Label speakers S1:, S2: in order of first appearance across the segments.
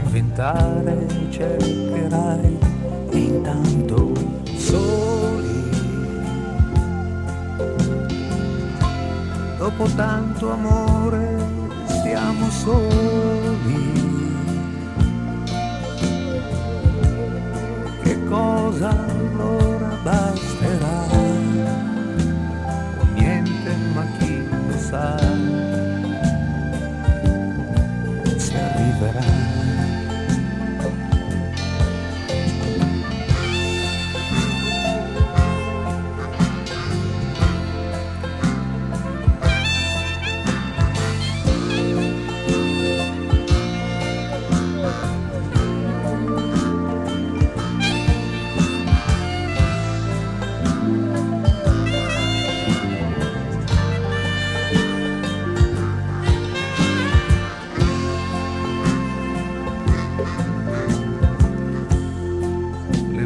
S1: inventare cercherai, e intanto soli, dopo tanto amore stiamo soli. Che cosa allora basterà? O niente, ma chi lo sa se arriverà.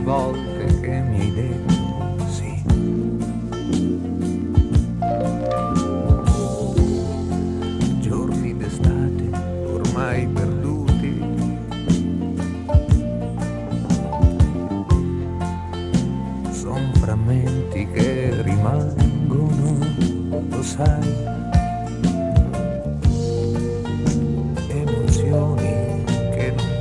S1: Volte che mi hai detto sì, giorni d'estate ormai perduti, son frammenti che rimangono, lo sai, emozioni che non